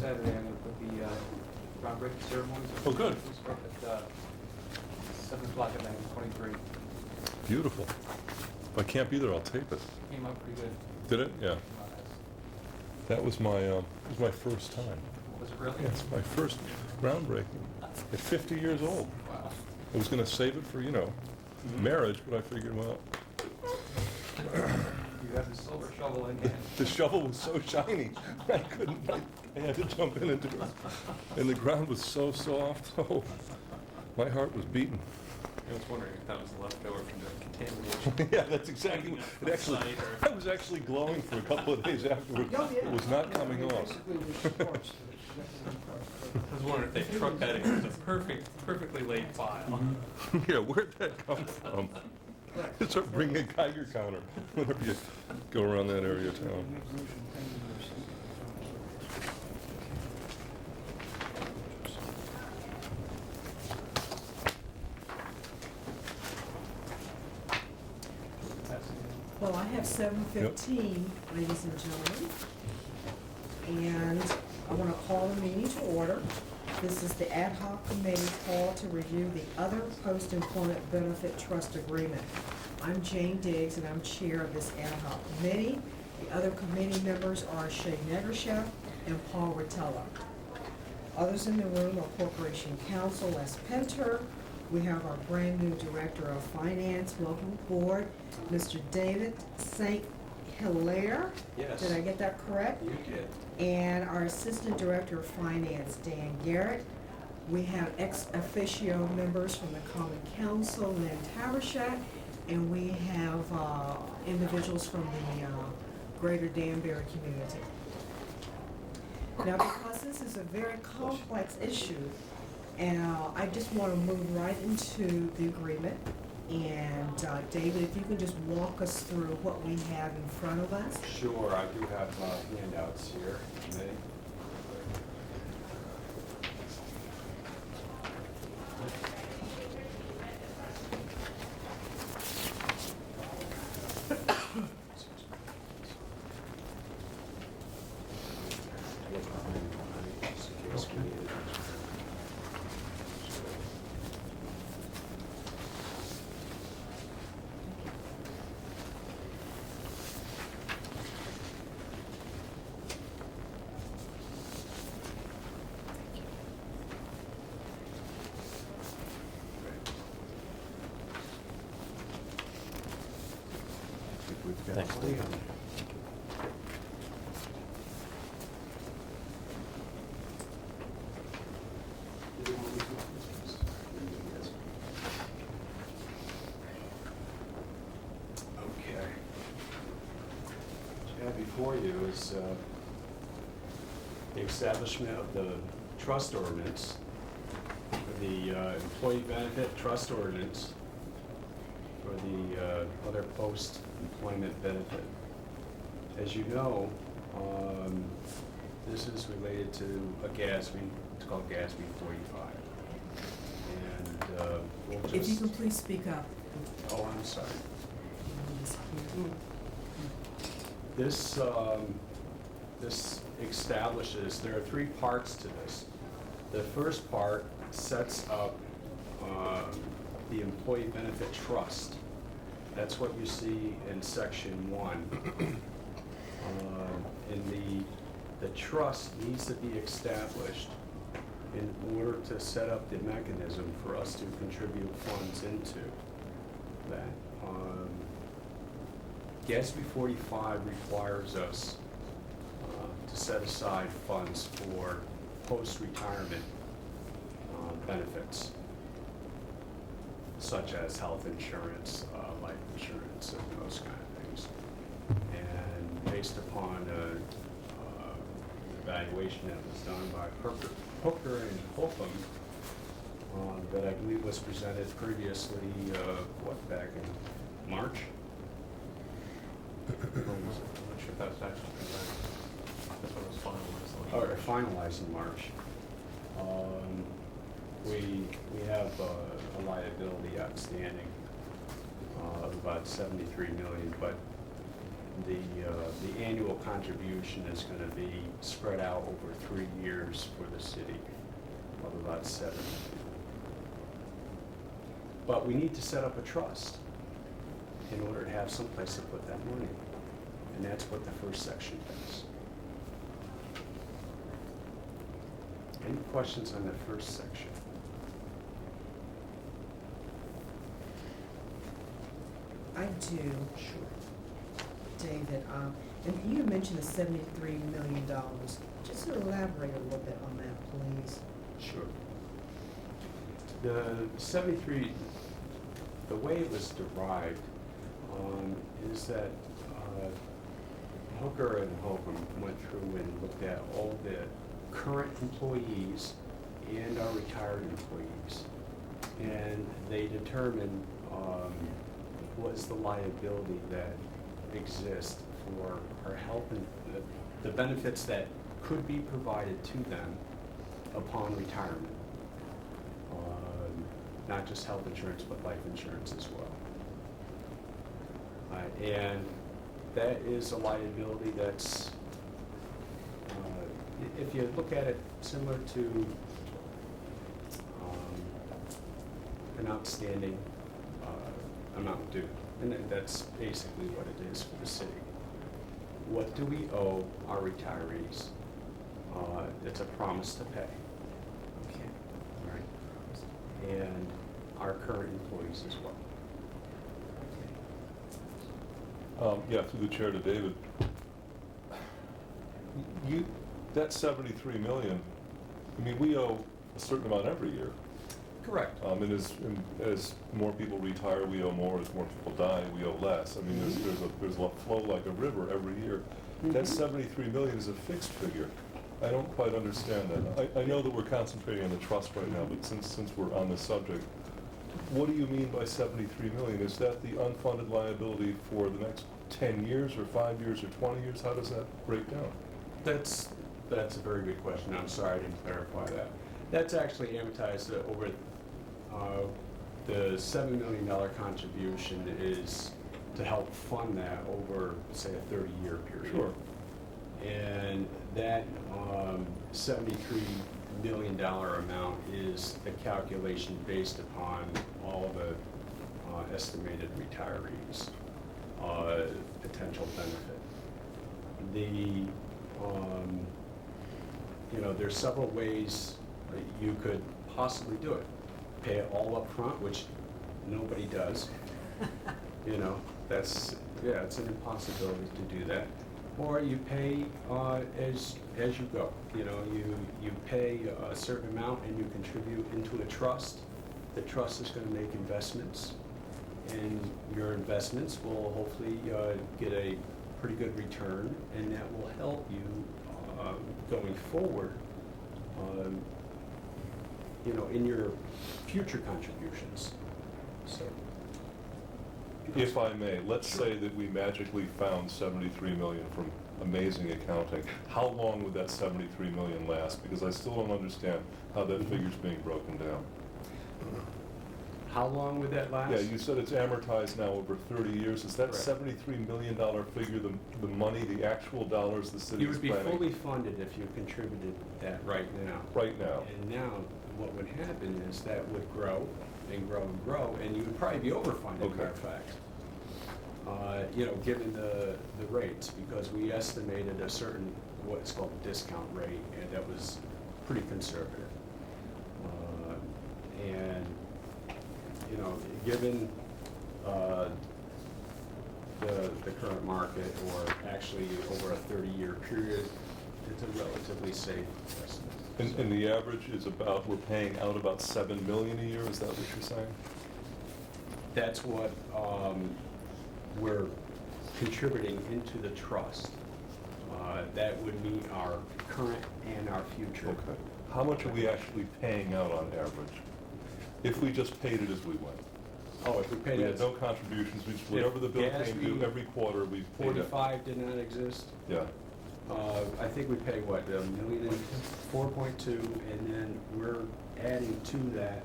Saturday, I'm going to put the groundbreaking ceremonies. Oh, good. We start at 7 o'clock at night, 23. Beautiful. If I can't be there, I'll tape it. Came out pretty good. Did it? Yeah. Came out nice. That was my first time. Was it really? Yeah, it's my first groundbreaking. At 50 years old. Wow. I was going to save it for, marriage, but I figured, well, You have the silver shovel in hand. the shovel was so shiny, I couldn't, I had to jump in and do it. And the ground was so soft, oh, my heart was beating. I was wondering if that was leftover from the contamination. Yeah, that's exactly, it actually, Outside or- I was actually glowing for a couple of days afterwards. It was not coming off. I was wondering if they trucked that in. It was a perfectly laid file. Yeah, where'd that come from? Start bringing a Geiger counter whenever you go around that area of town. Well, I have 7:15, ladies and gentlemen, and I want to call the meeting to order. This is the ad hoc committee called to review the other post-employment benefit trust agreement. I'm Jane Diggs, and I'm chair of this ad hoc committee. The other committee members are Shay Negershev and Paul Rotella. Others in the room are Corporation Counsel Les Pinter. We have our brand-new Director of Finance. Welcome aboard, Mr. David St. Hilaire. Yes. Did I get that correct? You did. And our Assistant Director of Finance, Dan Garrett. We have ex officio members from the Common Council, Lynn Tavershak, and we have individuals from the greater Danbury community. Now, because this is a very complex issue, and I just want to move right into the agreement. And David, if you can just walk us through what we have in front of us. Sure, I do have handouts here. Ready? Thanks, Steve. Okay. What you have before you is the establishment of the trust ordinance, the employee benefit trust ordinance for the other post-employment benefit. As you know, this is related to a GASB, it's called GASB 45. And we'll just... If you can please speak up. Oh, I'm sorry. This, this establishes, there are three parts to this. The first part sets up the employee benefit trust. That's what you see in section 1. And the trust needs to be established in order to set up the mechanism for us to contribute funds into that. GASB 45 requires us to set aside funds for post-retirement benefits, such as health insurance, life insurance, and those kind of things. And based upon an evaluation that was done by Hooker and Holcomb, that I believe was presented previously, back in March? I'm not sure if that was actually presented. That's what was finalized. Or finalized in March. We have a liability outstanding of about $73 million, but the annual contribution is gonna be spread out over 3 years for the city, of about 7 million. But we need to set up a trust in order to have some place to put that money. And that's what the first section does. Any questions on the first section? I do, Sure. David, and you mentioned the $73 million. Just elaborate a little bit on that, please. Sure. The 73, the way it was derived is that Hooker and Holcomb went through and looked at all the current employees and our retired employees. And they determined what is the liability that exists for our health and the benefits that could be provided to them upon retirement. Not just health insurance, but life insurance as well. And that is a liability that's, if you look at it similar to an outstanding amount due, and that's basically what it is for the city. What do we owe our retirees? It's a promise to pay. Okay. Right. And our current employees as well. Yeah, through the chair to David. That 73 million, I mean, we owe a certain amount every year. Correct. And as more people retire, we owe more. As more people die, we owe less. I mean, there's a flow like a river every year. That 73 million is a fixed figure. I don't quite understand that. I know that we're concentrating on the trust right now, but since we're on this subject, what do you mean by 73 million? Is that the unfunded liability for the next 10 years or 5 years or 20 years? How does that break down? That's a very good question. I'm sorry I didn't clarify that. That's actually amortized over, the $7 million contribution is to help fund that over, say, a 30-year period. Sure. And that $73 million amount is the calculation based upon all the estimated retirees' potential benefit. There's several ways that you could possibly do it. Pay it all up front, which nobody does. It's an impossibility to do that. Or you pay as you go. You pay a certain amount and you contribute into a trust. The trust is going to make investments, and your investments will hopefully get a pretty good return, and that will help you going forward. In your future contributions. So. If I may, let's say that we magically found 73 million from amazing accounting. How long would that 73 million last? Because I still don't understand how that figure's being broken down. How long would that last? Yeah, you said it's amortized now over 30 years. Is that Correct. $73 million figure the money, the actual dollars the city You is would be planning? fully funded if you contributed that right now. Right now. And now, what would happen is that would grow and grow and grow, and you would probably be overfunded, Okay. matter of fact. Given the rates, because we estimated a certain, what's called a discount rate, and that was pretty conservative. Given the current market, or actually over a 30-year period, it's a relatively safe estimate. And the average is about, we're paying out about $7 million a year, is that what you're saying? That's what we're contributing into the trust. That would meet our current and our future. Okay. How much are we actually paying out on average? If we just paid it as we went? Oh, if we paid We it, had no contributions, we just, whatever the bill came due Gatsby, every quarter, we paid it. 45 did not exist. Yeah. I think we pay what, $1.4.2 million, and then we're adding to that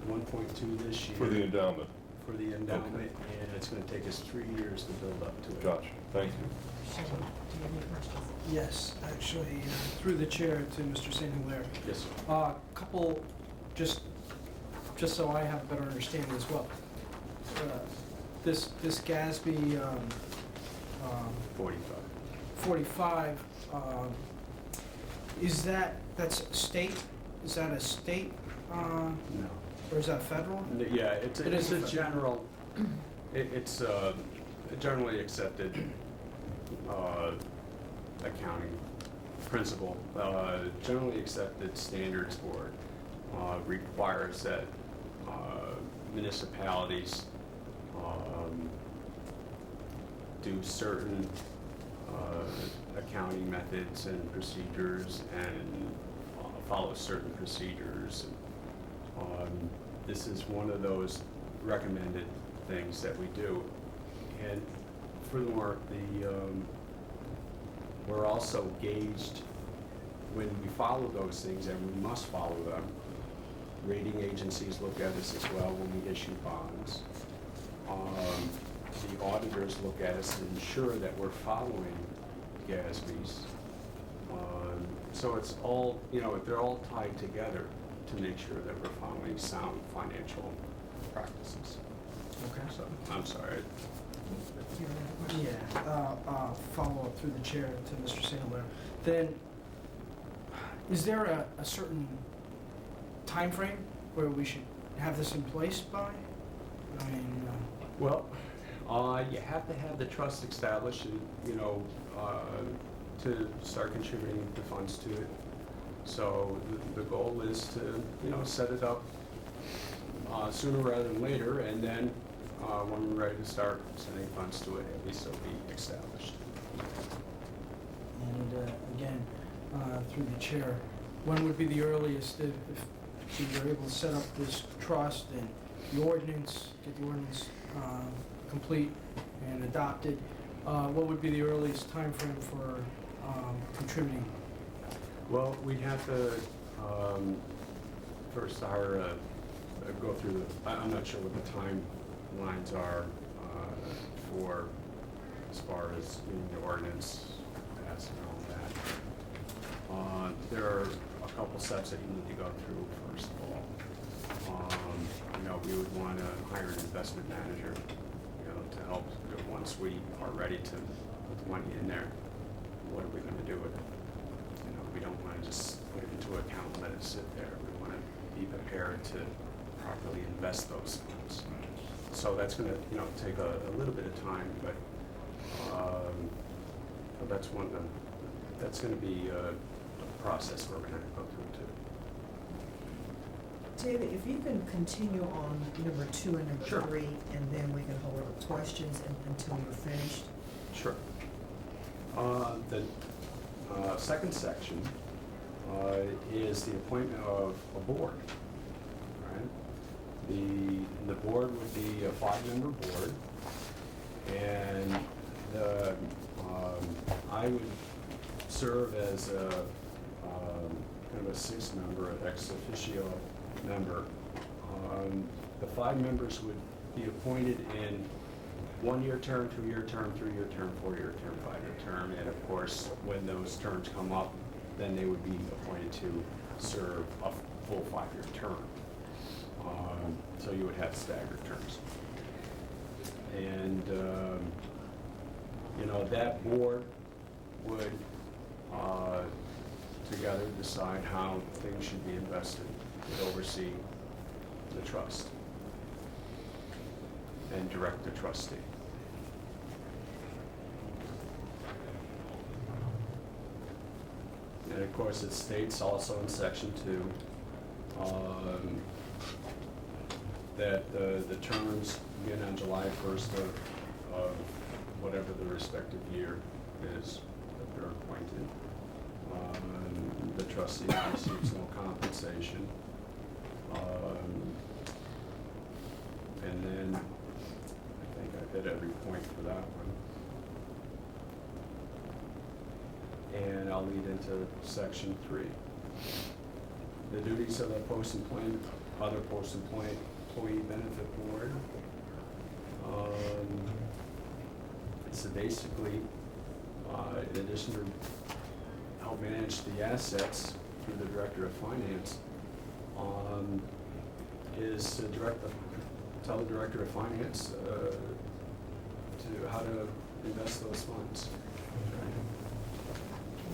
1.2 this year. For the endowment. for the endowment, and it's gonna take us 3 years to build up to it. Gotcha, thank you. Shelley, do you have any questions? Yes, actually, through the chair to Mr. St. Hilaire. Yes, sir. Couple, just so I have a better understanding as well. This GASB 45. 45, that's state? Is that a state, No. or is that federal? Yeah, it's It a is a federal. general, it's a generally accepted accounting principle. Generally accepted standards board requires that municipalities do certain accounting methods and procedures and follow certain procedures. This is one of those recommended things that we do. And furthermore, we're also gauged when we follow those things, and we must follow them. Rating agencies look at us as well when we issue bonds. The auditors look at us and ensure that we're following GASB's. So it's all, they're all tied together to make sure that we're following sound financial practices. Okay. So, I'm sorry. Do you have another question? Yeah, follow up through the chair to Mr. St. Hilaire. Then, is there a certain time frame where we should have this in place by? I mean, Well, you have to have the trust established, to start contributing the funds to it. So the goal is to, set it up sooner rather than later, and then when we're ready to start sending funds to it, at least it'll be established. and again, through the chair, when would be the earliest if you're able to set up this trust and the ordinance, get the ordinance complete and adopted, what would be the earliest time frame for contributing? Well, we'd have to first hire, go through, I'm not sure what the timelines are for, as far as getting the ordinance passed and all that. There are a couple steps that you need to go through, first of all. We would want to hire an investment manager, to help. Once we are ready to put the money in there, what are we going to do with it? We don't want to just put it into an account and let it sit there. We want to be prepared to properly invest those funds. So that's going to, take a little bit of time, but that's going to be a process we're going to go through too. David, if you can continue on number 2 and number Sure. 3, and then we can hold up questions until you're finished. Sure. The second section is the appointment of a board. Right? The board would be a 5-member board, and I would serve as a kind of a 6-member ex officio member. The 5 members would be appointed in 1-year term, 2-year term, 3-year term, 4-year term, 5-year term, and of course, when those terms come up, then they would be appointed to serve a full 5-year term. So you would have staggered terms. And, that board would together decide how things should be invested, would oversee the trust and direct the trustee. And of course, it states also in section 2 that the terms begin on July 1st of whatever the respective year is that they're appointed. The trustee receives no compensation. And then, I think I hit every point for that one. And I'll lead into section 3. The duties of the other post-employment employee benefit board. So basically, in addition to help manage the assets through the Director of Finance, is to tell the Director of Finance to how to invest those funds.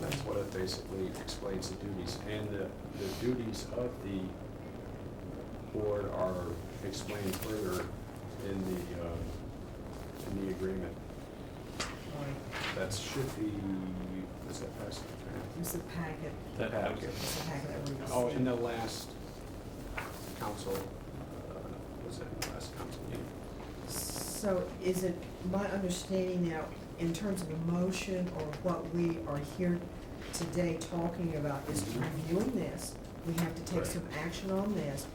That's what it basically explains the duties. And the duties of the board are explained further in the agreement. That should be, is that passed? It's a packet, That Packet. it's a packet that we received. Oh, in the last council, was it in the last council meeting? So is it my understanding now, in terms of a motion or what we are here today talking about, is reviewing this, we have to take Right. some action on this,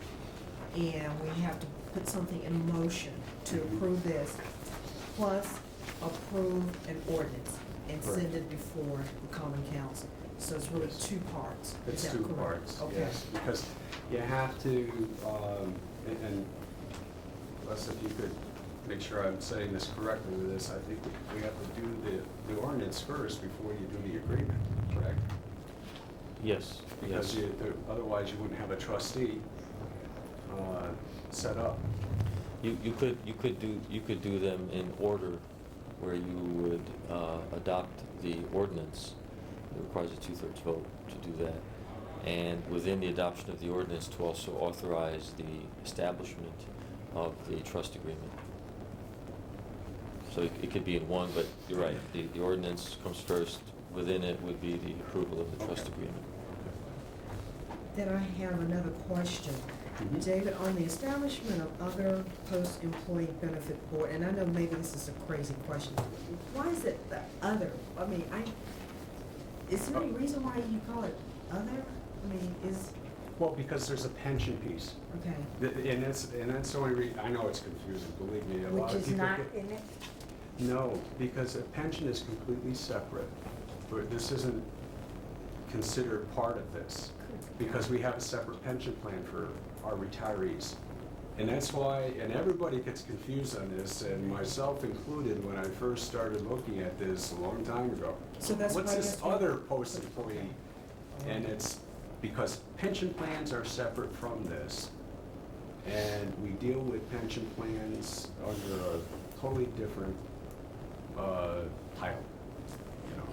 and we have to put something in motion to Mhm. approve this, plus approve an ordinance and Correct. send it before the common council. So it's really Yes. two parts. Is It's that two correct? parts, Okay. yes, because you have to, and Les, if you could make sure I'm saying this correctly with this, I think we have to do the ordinance first before you do the agreement, correct? Yes, Because yes. otherwise you wouldn't have a trustee set up. You could do them in order where you would adopt the ordinance. It requires a 2/3 vote to do that. And within the adoption of the ordinance, to also authorize the establishment of the trust agreement. So it could be in one, but you're right, the ordinance comes first. Within it would be the approval of the trust agreement. Then I have another question. Mhm. David, on the establishment of other post-employee benefit board, and I know maybe this is a crazy question, why is it the other? I mean, is there any reason why you call it other? I mean, Well, because there's a pension piece. okay, And that's the only reason, I know it's confusing, believe me, a lot Which of is people not get. in it? No, because a pension is completely separate. But this isn't considered part of this, because we have a separate pension plan for our retirees. And that's why, and everybody gets confused on this, and myself included, when I first started looking at this a long time ago. So that's What's why this that's what- other post-employee? And it's because pension plans are separate from this. And we deal with pension plans under a totally different title, you know.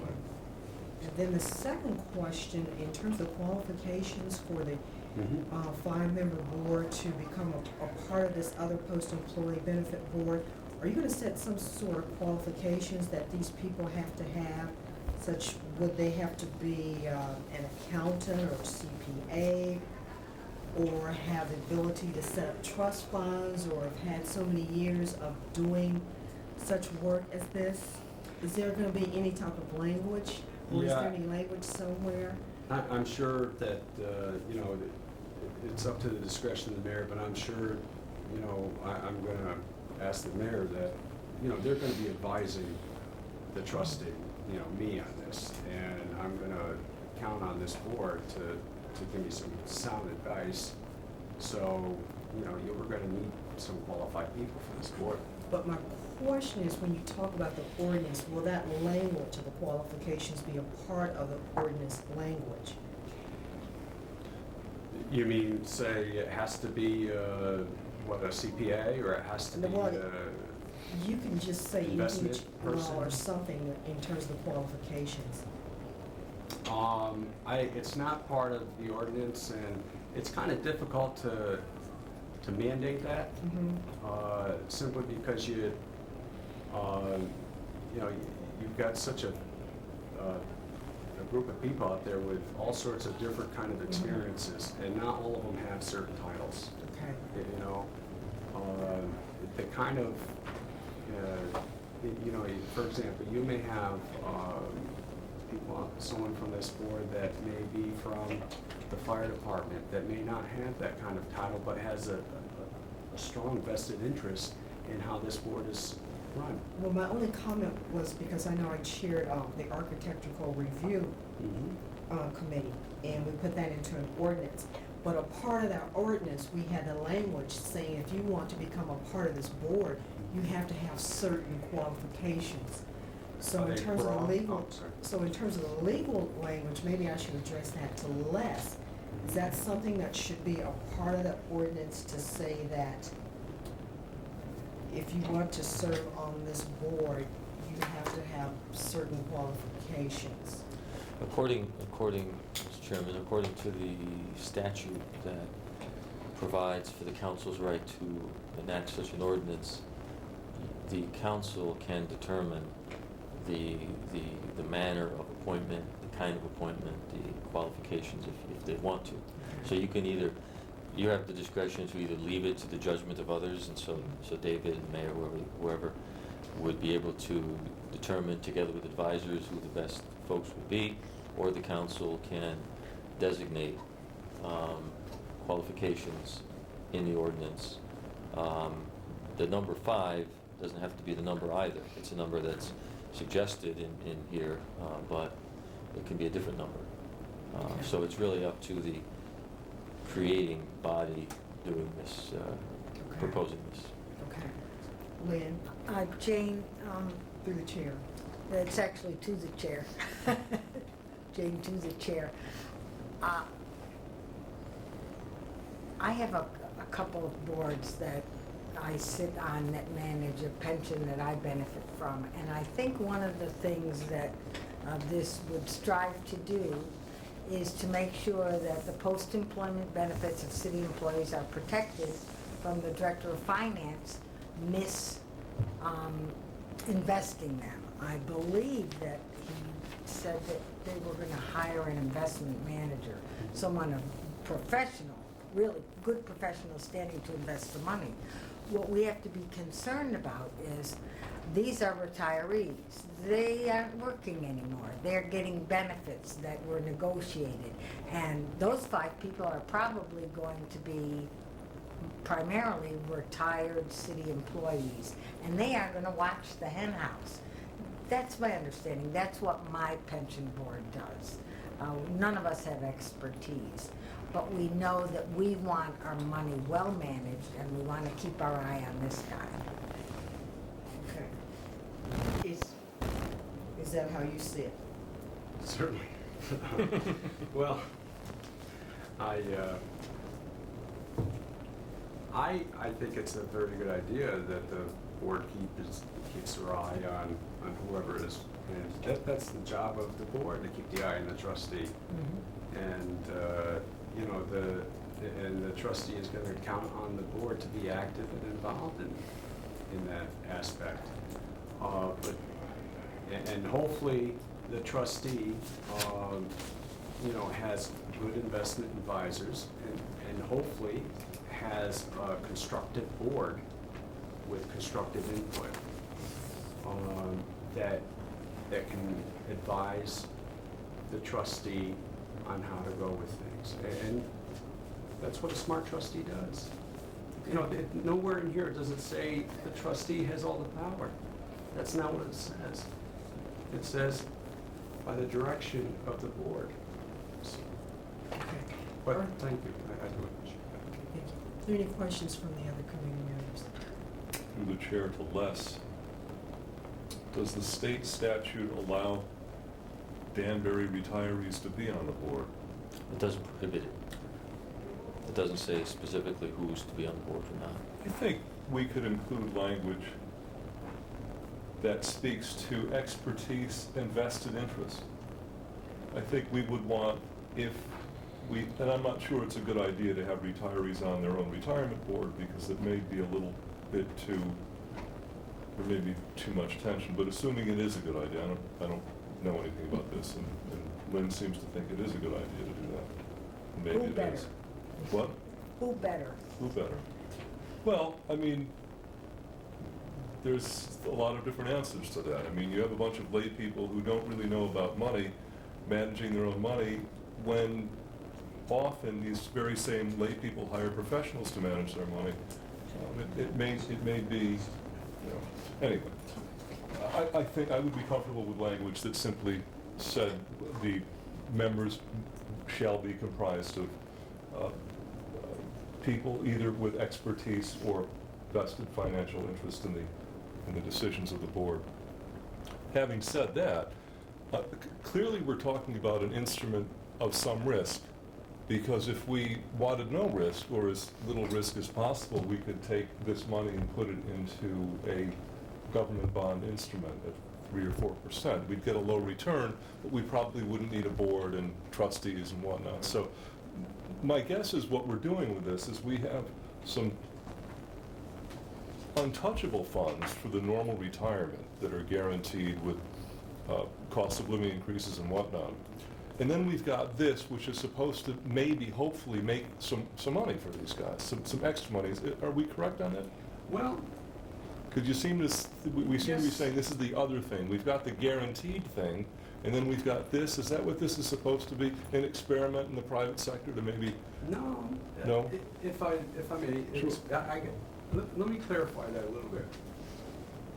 and then the second question, in terms of qualifications for the Mhm. five-member board to become a part of this other post-employee benefit board, are you gonna set some sort of qualifications that these people have to have? Such, would they have to be an accountant or CPA, or have the ability to set up trust funds, or have had so many years of doing such work as this? Is there gonna be any type of language, or is there Yeah. any language somewhere? I'm sure that, you know, it's up to the discretion of the mayor, but I'm sure, you know, I'm gonna ask the mayor that, you know, they're gonna be advising the trustee, you know, me on this, and I'm gonna count on this board to give me some sound advice. So, you know, we're gonna need some qualified people for this board. But my question is, when you talk about the ordinance, will that language of the qualifications be a part of the ordinance language? You mean, say, it has to be, what, a CPA, or it has to be, Well, You can just say anything that Investment you, person? or something in terms of the qualifications. It's not part of the ordinance, and it's kind of difficult to mandate that, simply because you know, you've got such a group of people out there with all sorts of different kind of experiences, and not all of them have certain titles, Okay. you know. The kind of, you know, for example, you may have people, someone from this board that may be from the fire department that may not have that kind of title, but has a strong vested interest in how this board is run. Well, my only comment was because I know I chaired the architectural review committee, and we put that into an ordinance. But a part of that ordinance, we had the language saying if you want to become a part of this board, you have to have certain qualifications. So Are in they terms of the broad? legal, Oh, sorry. so in terms of the legal language, maybe I should address that to Les. Is that something that should be a part of the ordinance to say that if you want to serve on this board, you have to have certain qualifications? According, Mr. Chairman, according to the statute that provides for the council's right to enact such an ordinance, the council can determine the manner of appointment, the kind of appointment, the qualifications if they want to. So you can either, you have the discretion to either leave it to the judgment of others, and so David and Mayor, whoever would be able to determine together with advisors who the best folks would be, or the council can designate qualifications in the ordinance. The number 5 doesn't have to be the number either. It's a number that's suggested in here, but it can be a different number. Okay. So it's really up to the creating body doing this, Okay. proposing this. Okay. Lynn, Jane, through the chair. it's actually to the chair. Jane to the chair. I have a couple of boards that I sit on that manage a pension that I benefit from. And I think one of the things that this would strive to do is to make sure that the post-employment benefits of city employees are protected from the Director of Finance investing them. I believe that he said that they were gonna hire an investment manager, someone of professional, really good professional standing to invest the money. What we have to be concerned about is, these are retirees. They aren't working anymore. They're getting benefits that were negotiated. And those 5 people are probably going to be primarily retired city employees. And they are gonna watch the hen house. That's my understanding. That's what my pension board does. None of us have expertise, but we know that we want our money well managed, and we want to keep our eye on this guy. Okay. Is that how you see it? Certainly. Well, I think it's a very good idea that the board keeps their eye on whoever is, and that's the job of the board, to keep the eye on the trustee. And, you know, the trustee is gonna count on the board to be active and involved in that aspect. And hopefully the trustee, you know, has good investment advisors, and hopefully has a constructive board with constructive input, that can advise the trustee on how to go with things. And that's what a smart trustee does. You know, nowhere in here does it say the trustee has all the power. That's not what it says. It says by the direction of the board. Okay. But All right. thank you, I do appreciate that. Thank you. Are there any questions from the other committee members? Through the chair to Les. Does the state statute allow Danbury retirees to be on the board? It doesn't prohibit it. It doesn't say specifically who's to be on the board or not. I think we could include language that speaks to expertise and vested interest. I think we would want, if we, and I'm not sure it's a good idea to have retirees on their own retirement board, because it may be a little bit too, there may be too much tension, but assuming it is a good idea, I don't know anything about this, and Lynn seems to think it is a good idea to do that. Maybe Who it better? is. What? Who better? Who better? Well, I mean, there's a lot of different answers to that. I mean, you have a bunch of lay people who don't really know about money, managing their own money, when often these very same lay people hire professionals to manage their money. It may be, you know, anyway. I think I would be comfortable with language that simply said the members shall be comprised of people either with expertise or vested financial interest in the decisions of the board. Having said that, clearly we're talking about an instrument of some risk, because if we wanted no risk, or as little risk as possible, we could take this money and put it into a government bond instrument at 3 or 4%. We'd get a low return, but we probably wouldn't need a board and trustees and whatnot. So my guess is what we're doing with this is we have some untouchable funds for the normal retirement that are guaranteed with cost of living increases and whatnot. And then we've got this, which is supposed to maybe, hopefully, make some money for these guys, some extra money. Are we correct on that? Well, Because you seem to, we seem to be Yes. saying this is the other thing. We've got the guaranteed thing, and then we've got this. Is that what this is supposed to be? An experiment in the private sector to maybe, no. No? If I may, it's, let me clarify that a little bit.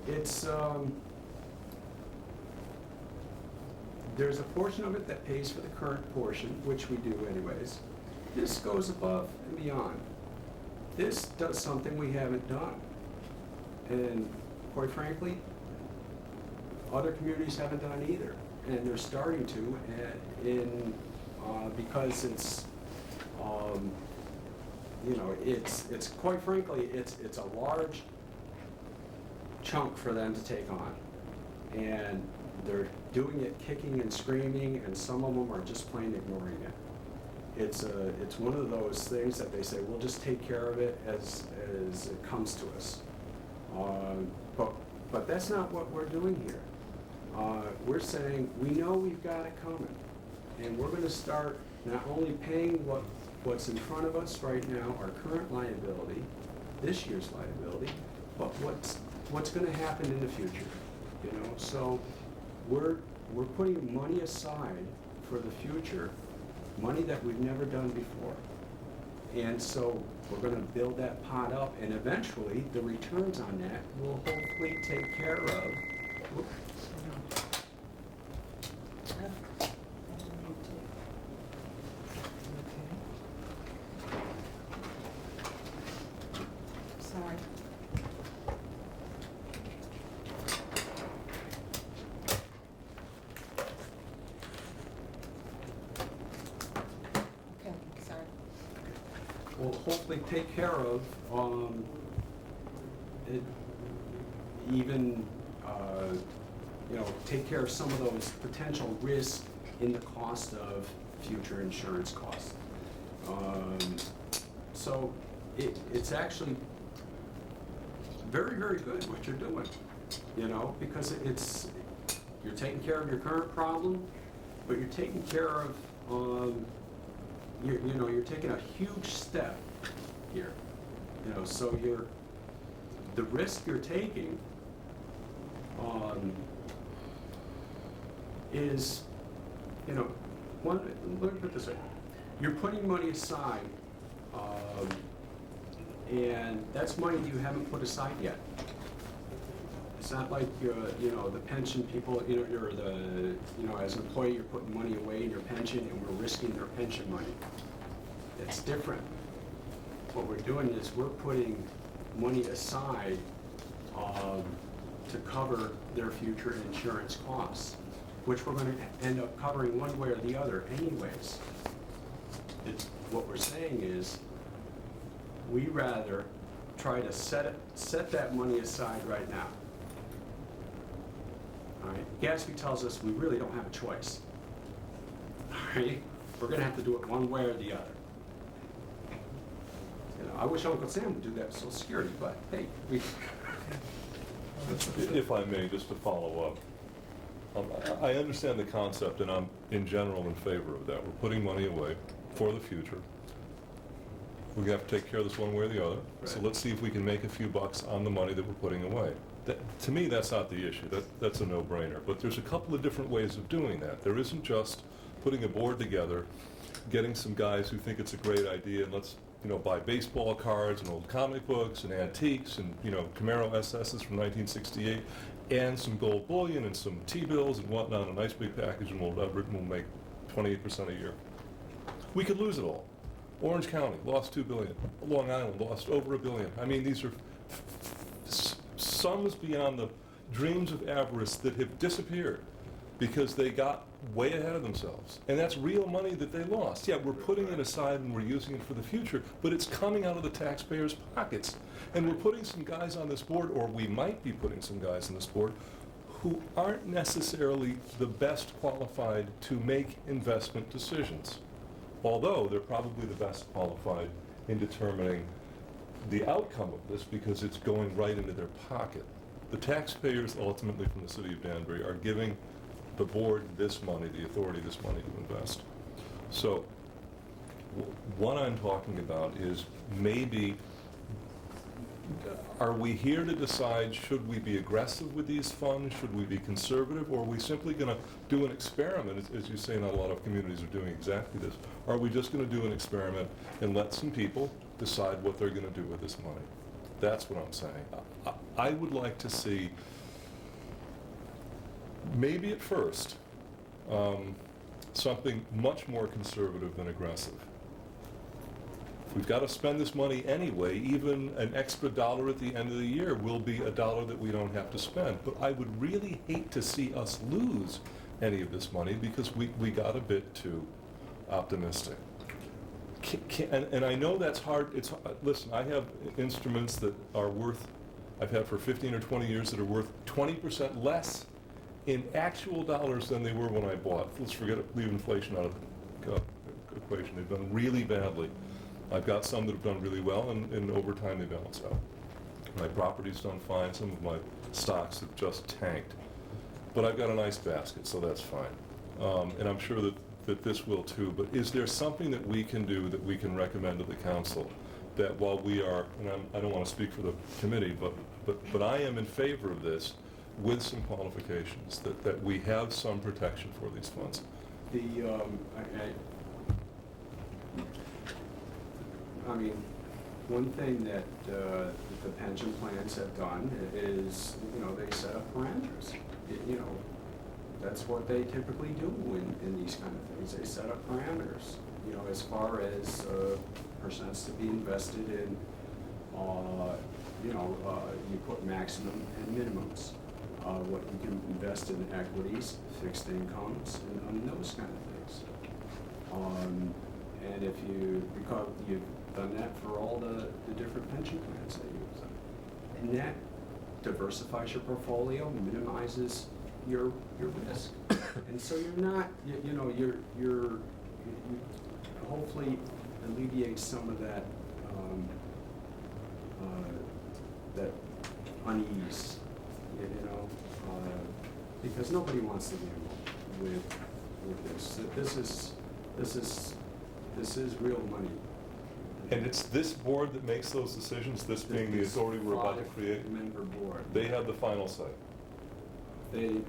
It's, there's a portion of it that pays for the current portion, which we do anyways. This goes above and beyond. This does something we haven't done. And quite frankly, other communities haven't done either. And they're starting to, because it's, it's quite frankly, it's a large chunk for them to take on. And they're doing it kicking and screaming, and some of them are just plain ignoring it. It's one of those things that they say, we'll just take care of it as it comes to us. But that's not what we're doing here. We're saying, we know we've got it coming, and we're gonna start not only paying what's in front of us right now, our current liability, this year's liability, but what's gonna happen in the future, you know? So we're putting money aside for the future, money that we've never done before. And so we're gonna build that pot up, and eventually the returns on that will hopefully take care of. Whoop. Sorry. Okay, sorry. Will hopefully take care of, it, even, take care of some of those potential risks in the cost of future insurance costs. So it's actually very, very good what you're doing, because you're taking care of your current problem, but you're taking care of, you're taking a huge step here. So the risk you're taking, is, let me put it this way. You're putting money aside, and that's money you haven't put aside yet. It's not like the pension people, as an employee, you're putting money away in your pension and we're risking their pension money. It's different. What we're doing is we're putting money aside to cover their future insurance costs, which we're going to end up covering one way or the other anyways. What we're saying is, we rather try to set that money aside right now. All right, Gatsby tells us we really don't have a choice. All right, we're gonna have to do it one way or the other. I wish Uncle Sam would do that with Social Security, but hey, if I may, just to follow up. I understand the concept, and I'm in general in favor of that. We're putting money away for the future. We have to take care of this one way or the other. So Right. let's see if we can make a few bucks on the money that we're putting away. To me, that's not the issue. That's a no-brainer. But there's a couple of different ways of doing that. There isn't just putting a board together, getting some guys who think it's a great idea, and let's buy baseball cards and old comic books and antiques and Camaro SS's from 1968 and some gold bullion and some T-bills and whatnot, a nice big package, and we'll make 28% a year. We could lose it all. Orange County lost $2 billion. Long Island lost over $1 billion. I mean, these are sums beyond the dreams of avarice that have disappeared because they got way ahead of themselves. And that's real money that they lost. Yeah, we're putting it aside and we're using it for the future, but it's coming out of the taxpayers' pockets. And we're putting some guys on this board, or we might be putting some guys on this board, who aren't necessarily the best qualified to make investment decisions. Although they're probably the best qualified in determining the outcome of this because it's going right into their pocket. The taxpayers ultimately from the city of Danbury are giving the board this money, the authority this money to invest. So what I'm talking about is maybe, are we here to decide should we be aggressive with these funds, should we be conservative, or are we simply going to do an experiment? As you say, not a lot of communities are doing exactly this. Are we just going to do an experiment and let some people decide what they're going to do with this money? That's what I'm saying. I would like to see, maybe at first, something much more conservative than aggressive. If we've got to spend this money anyway, even an extra dollar at the end of the year will be a dollar that we don't have to spend. But I would really hate to see us lose any of this money because we got a bit too optimistic. And I know that's hard. Listen, I have instruments that are worth, I've had for 15 or 20 years, that are worth 20% less in actual dollars than they were when I bought. Let's leave inflation out of the equation. They've done really badly. I've got some that have done really well, and over time they balance out. My property's done fine. Some of my stocks have just tanked. But I've got a nice basket, so that's fine. And I'm sure that this will too. But is there something that we can do that we can recommend to the council that while we are, and I don't want to speak for the committee, but I am in favor of this with some qualifications, that we have some protection for these funds? I mean, one thing that the pension plans have done is, they set up parameters. That's what they typically do in these kind of things. They set up parameters, as far as percents to be invested in. You put maximum and minimums. What you can invest in equities, fixed incomes, and those kind of things. And if you've done that for all the different pension plans that you've done, and that diversifies your portfolio, minimizes your risk, and so you're not, you hopefully alleviate some of that that unease, because nobody wants to deal with this. This is real money. And it's this board that makes those decisions, this being the authority we're about to create? Member board. They have the final say. They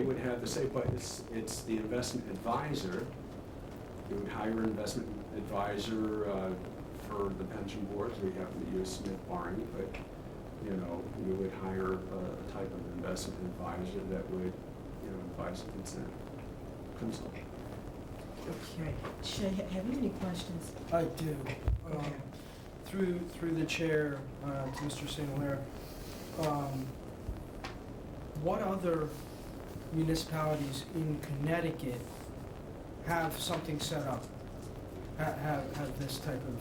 would have the say, but it's the investment advisor. You would hire an investment advisor for the pension boards. We happen to use Smith Barney, but you would hire a type of investment advisor that would advise against that consult. Okay. Shay, have you any questions? I do. Through the chair, to Mr. St. Hilaire, what other municipalities in Connecticut have something set up? Have this type of?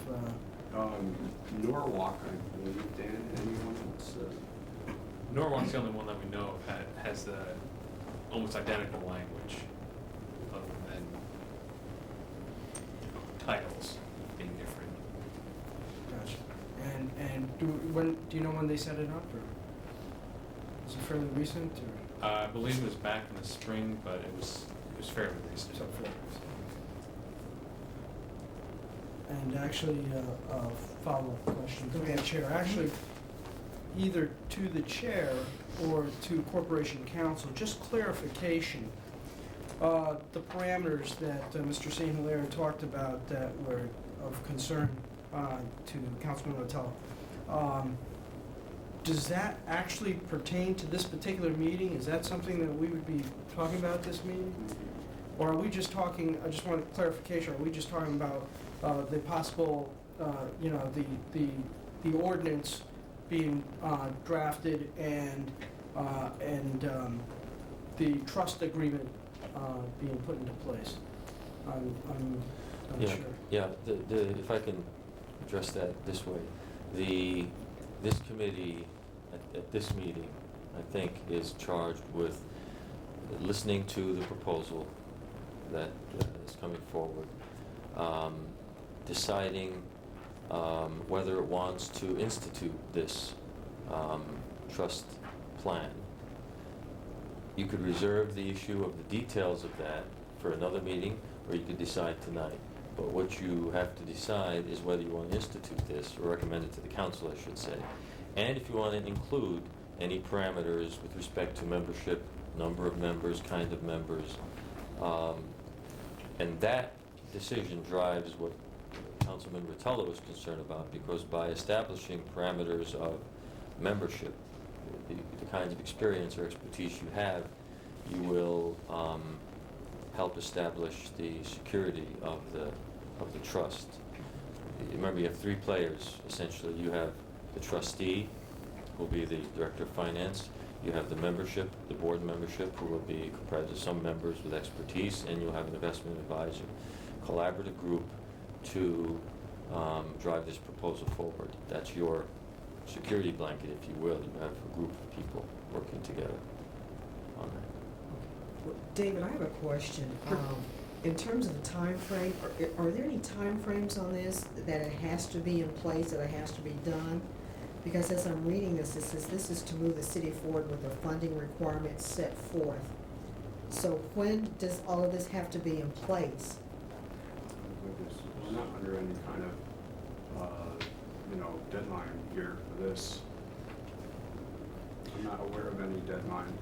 Norwalk, I believe. Dan, anyone else? Norwalk's the only one that we know of that has the almost identical language, other than titles being different. Gotcha. And do you know when they set it up, or is it fairly recent, or? I believe it was back in the spring, but it was fairly recent. So fairly recent. And actually, a follow-up question to the chair. Actually, either to the chair or to Corporation Counsel, just clarification. The parameters that Mr. St. Hilaire talked about that were of concern to Councilman Rotella. Does that actually pertain to this particular meeting? Is that something that we would be talking about at this meeting? Or are we just talking, I just want clarification, are we just talking about the possible, the the ordinance being drafted and the trust agreement being put into place. I'm not Yeah, sure. yeah, if I can address that this way, this committee at this meeting, I think, is charged with listening to the proposal that is coming forward, deciding whether it wants to institute this trust plan. You could reserve the issue of the details of that for another meeting, or you could decide tonight. But what you have to decide is whether you want to institute this, or recommend it to the council, I should say. And if you want to include any parameters with respect to membership, number of members, kind of members. And that decision drives what Councilman Rotella was concerned about, because by establishing parameters of membership, the kinds of experience or expertise you have, you will help establish the security of the trust. Remember, you have three players, essentially. You have the trustee, who will be the director of finance. You have the membership, the board membership, who will be comprised of some members with expertise, and you'll have an investment advisor. Collaborative group to drive this proposal forward. That's your security blanket, if you will. You have a group of people working together on that. Well, David, I have a question. In terms of the time frame, are there any time frames on this that it has to be in place, that it has to be done? Because as I'm reading this, it says this is to move the city forward with the funding requirements set forth. So when does all of this have to be in place? We're not under any kind of, deadline here for this. I'm not aware of any deadline.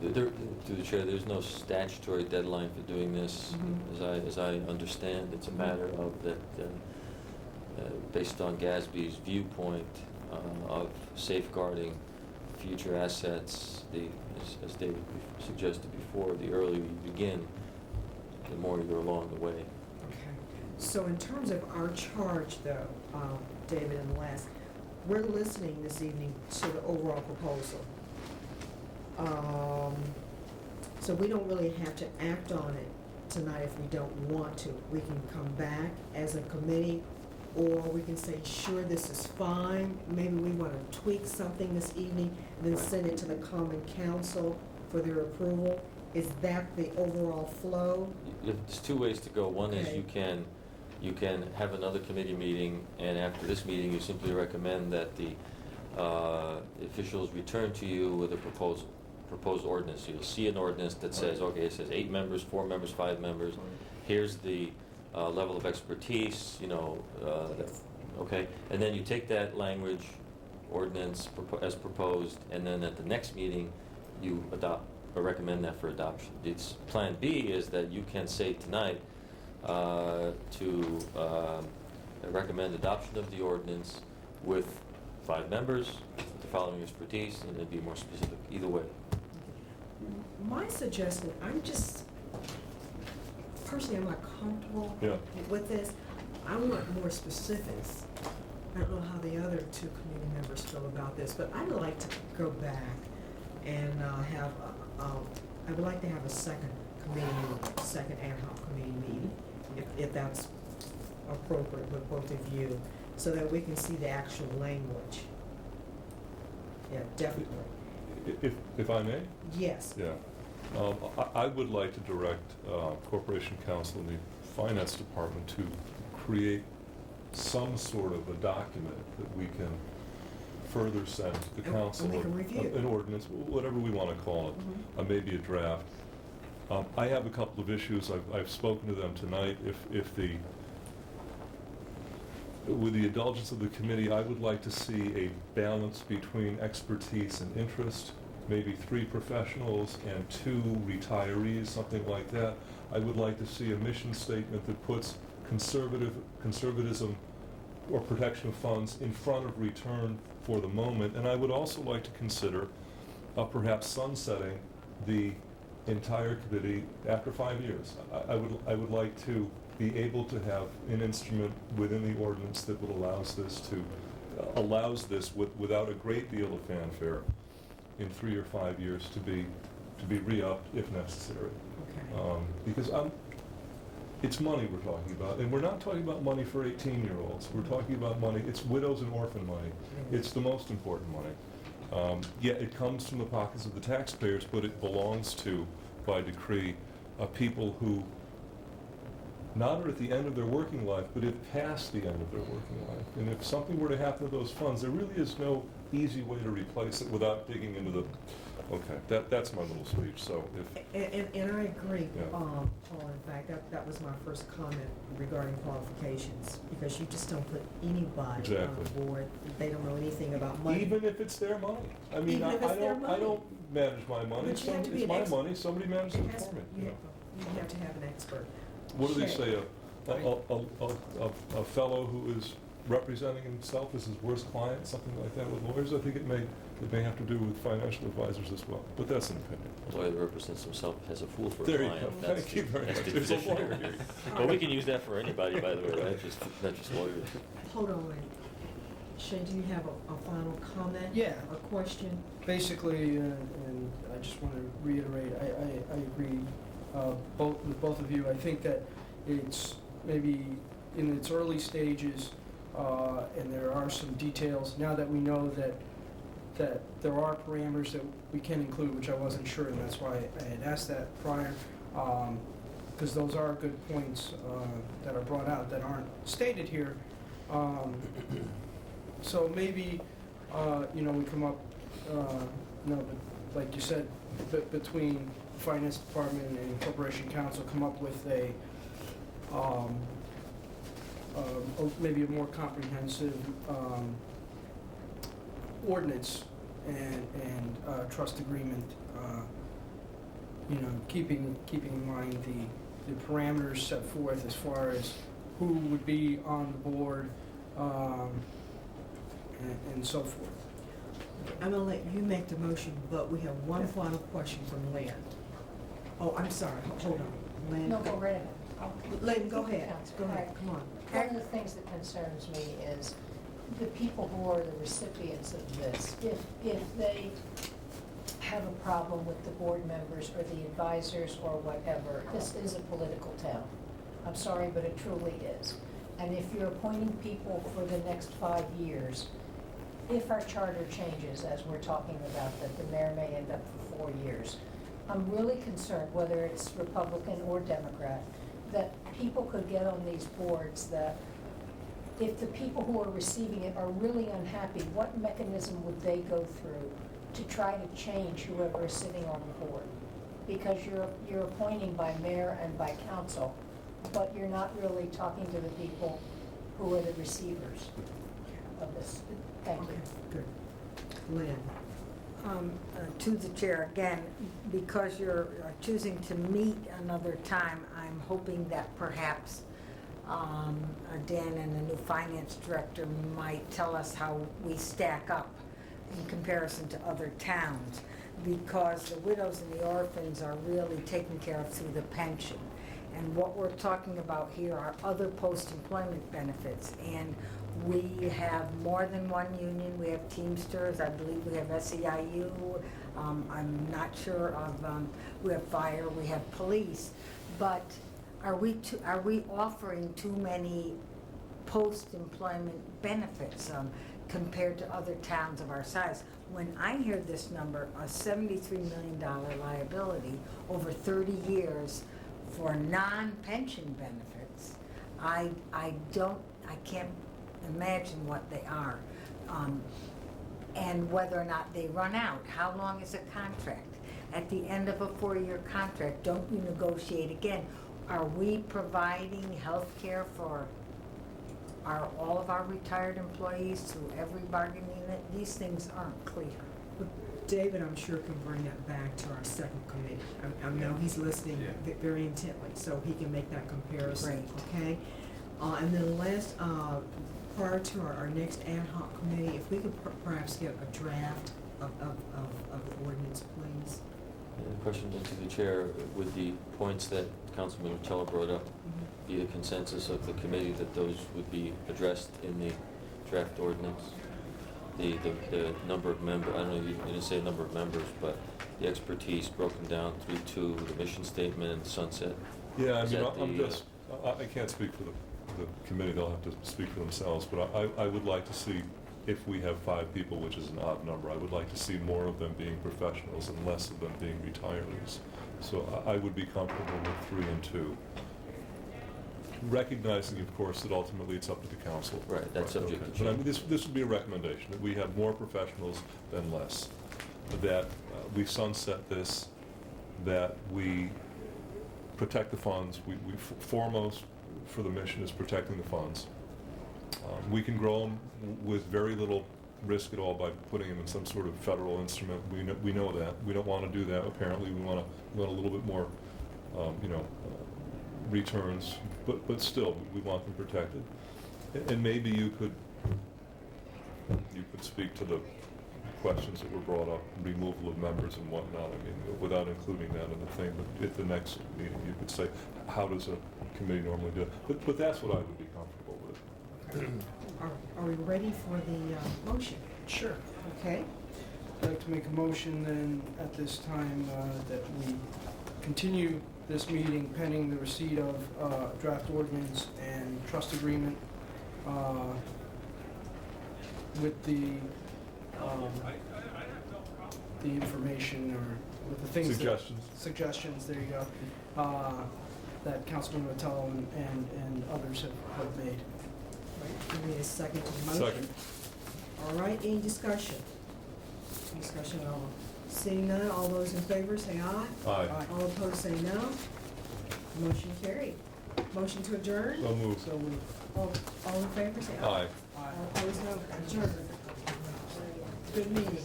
Through the chair, there's no statutory deadline for doing this. Mhm. As I understand, it's a matter of that, based on GASB's viewpoint of safeguarding future assets, as David suggested before, the earlier you begin, the more you're along the way. Okay. So in terms of our charge though, David and Les, we're listening this evening to the overall proposal. So we don't really have to act on it tonight if we don't want to. We can come back as a committee, or we can say, sure, this is fine. Maybe we want to tweak something this evening, and then send it to the common council for their approval. Is that the overall flow? There's two ways to go. One is Okay. you can have another committee meeting, and after this meeting, you simply recommend that the officials return to you with a proposed ordinance. You'll see an ordinance that says, okay, it says 8 members, 4 members, 5 members. Here's the level of expertise, okay? And then you take that language, ordinance as proposed, and then at the next meeting, you adopt or recommend that for adoption. It's Plan B is that you can say tonight to recommend adoption of the ordinance with 5 members, with the following expertise, and it'd be more specific either way. My suggestion, personally, I'm not comfortable Yeah. with this. I want more specifics. I don't know how the other 2 committee members feel about this, but I'd like to go back and I would like to have a second committee meeting, second ad hoc committee meeting, if that's appropriate with both of you, so that we can see the actual language. Yeah, definitely. If I may? Yes. Yeah. I would like to direct Corporation Counsel and the Finance Department to create some sort of a document that we can further send to the And council. we can review. An ordinance, whatever we want to call it, maybe a draft. I have a couple of issues. I've spoken to them tonight. With the indulgence of the committee, I would like to see a balance between expertise and interest, maybe 3 professionals and 2 retirees, something like that. I would like to see a mission statement that puts conservatism or protection of funds in front of return for the moment. And I would also like to consider perhaps sunsetting the entire committee after 5 years. I would like to be able to have an instrument within the ordinance that would allow us this to allows this without a great deal of fanfare in 3 or 5 years to be re-upped if necessary. Okay. Because it's money we're talking about, and we're not talking about money for 18-year-olds. We're talking about money, it's widows and orphan money. It's the most important money. Yeah, it comes from the pockets of the taxpayers, but it belongs to, by decree, people who not are at the end of their working life, but have passed the end of their working life. And if something were to happen to those funds, there really is no easy way to replace it without digging into the, okay, that's my little speech, so if, And I agree, Yeah. Paul, in fact, that was my first comment regarding qualifications, because you just don't put anybody on Exactly. the board, they don't know anything about money. even if it's their money. I mean, Even if it's their I money. don't manage my money, But you have to be it's an my ex- money, somebody manages It it has- for me. You have to have an expert. What do they Sure. say, a fellow who is representing himself as his worst client, something like that with lawyers? I think it may have to do with financial advisors as well, but that's an opinion. A lawyer that represents himself as a fool for a There you client. go. That's Thank you the- very that's much. the There's a position lawyer here. here. But we can use that for anybody, by the way, right? Not just lawyers. Hold on, Shane, do you have a final comment? Yeah. A question? Basically, and I just want to reiterate, I agree with both of you. I think that it's maybe in its early stages, and there are some details, now that we know that there are parameters that we can include, which I wasn't sure, and that's why I had asked that prior, because those are good points that are brought out that aren't stated here. So maybe, we come up, but like you said, between the finance department and corporation counsel, come up with maybe a more comprehensive ordinance and trust agreement, keeping in mind the parameters set forth as far as who would be on the board, and so forth. I'm gonna let you make the motion, but we have one final question from Lynn. Oh, I'm sorry, hold on, Lynn. No, go right ahead. Lynn, go ahead, Counsel. go ahead, come on. One of the things that concerns me is the people who are the recipients of this. If they have a problem with the board members or the advisors or whatever, this is a political town. I'm sorry, but it truly is. And if you're appointing people for the next 5 years, if our charter changes, as we're talking about, that the mayor may end up for 4 years, I'm really concerned, whether it's Republican or Democrat, that people could get on these boards that if the people who are receiving it are really unhappy, what mechanism would they go through to try to change whoever is sitting on the board? Because you're appointing by mayor and by council, but you're not really talking to the people who are the receivers of this. Thank Okay, you. good. Lynn, To the chair, again, because you're choosing to meet another time, I'm hoping that perhaps Dan and the new finance director might tell us how we stack up in comparison to other towns, because the widows and the orphans are really taken care of through the pension. And what we're talking about here are other post-employment benefits, and we have more than one union. We have Teamsters, I believe we have SEIU, I'm not sure of, we have fire, we have police, but are we offering too many post-employment benefits compared to other towns of our size? When I hear this number, a $73 million liability over 30 years for non-pension benefits, I can't imagine what they are, and whether or not they run out. How long is a contract? At the end of a 4-year contract, don't you negotiate again? Are we providing health care for all of our retired employees through every bargaining unit? These things aren't clear. David, I'm sure can bring that back to our second committee. I know he's listening very intently, so he can make that comparison, okay? And then last, prior to our next ad hoc committee, if we could perhaps get a draft of the ordinance, please. And a question to the chair, would the points that Councilman Martello brought up be the consensus of the committee that those would be addressed in the draft ordinance? the number of member, I don't know, you didn't say a number of members, but the expertise broken down through to the mission statement and sunset. Yeah, I Is mean, that I'm the, just, I can't speak for the committee, they'll have to speak for themselves, but I would like to see, if we have 5 people, which is an odd number, I would like to see more of them being professionals and less of them being retirees. So I would be comfortable with 3 and 2. Recognizing, of course, that ultimately it's up to the council. Right, that's subject to But I mean, change. this would be a recommendation, that we have more professionals than less, that we sunset this, that we protect the funds. We foremost for the mission is protecting the funds. We can grow them with very little risk at all by putting them in some sort of federal instrument. We know that. We don't want to do that. Apparently, we want a little bit more, returns. But still, we want them protected. And maybe you could speak to the questions that were brought up, removal of members and whatnot. I mean, without including that in the thing. But at the next meeting, you could say, how does a committee normally do it? But that's what I would be comfortable with. Are we ready for the motion? Sure. Okay, I'd like to make a motion then at this time that we continue this meeting pending the receipt of draft ordinance and trust agreement with the information or with the things Suggestions. suggestions, there you go, that Councilman Vitale and others have made. give me a second to the motion. Second. All right, any discussion? Discussion at all? Seeing none, all those in favor say aye. Aye. All opposed say no. Motion carried. Motion to adjourn? So moved. So we All in favor say aye. Aye. All opposed no. Adjourn. Good meeting.